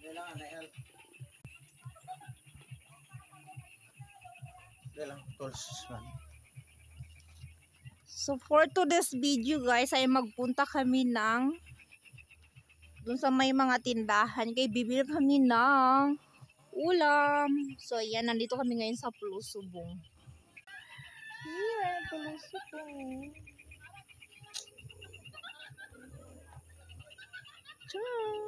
So for today's video guys ay magpunta kami ng dun sa may mga tindahan kay bibili kami ng ulam. So ayan, nandito kami ngayon sa Pulusubong. Yeah, Pulusubong. Ciao.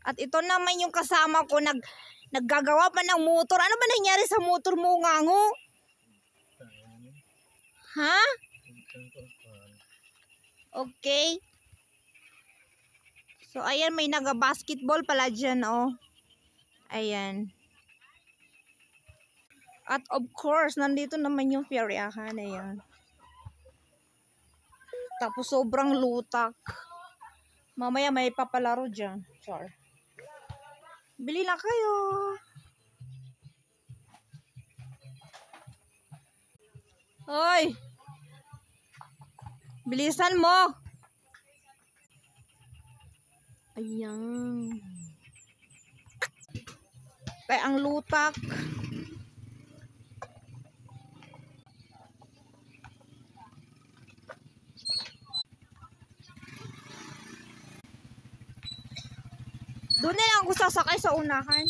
At ito naman yung kasama ko, naggagawa pa ng motor. Ano ba nangyari sa motor mo, Ngango? Ha? Okay. So, ayan, may naga-basketball pala dyan, oh. Ayan. At of course, nandito naman yung feriahan. Ayan. Tapos, sobrang lutak. Mamaya may papalaro dyan. Char. Bili na kayo. Hoy! Bilisan mo. Ayan. Kaya ang lutak. Doon na lang ako sasakay sa unahan.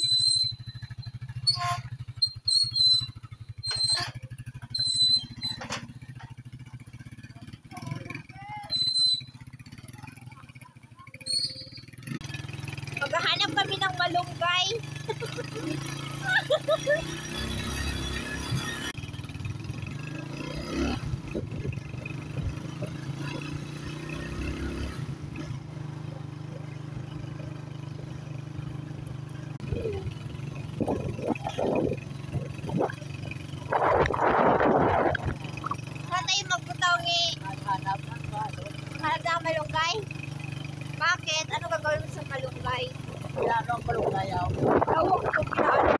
Maghahanap kami ng malunggay. Sana'y magputawngi. Hanap na malunggay? Bakit? Ano gagawin mo sa malunggay? Pinano ang malunggay ako. Tawag ko pinaano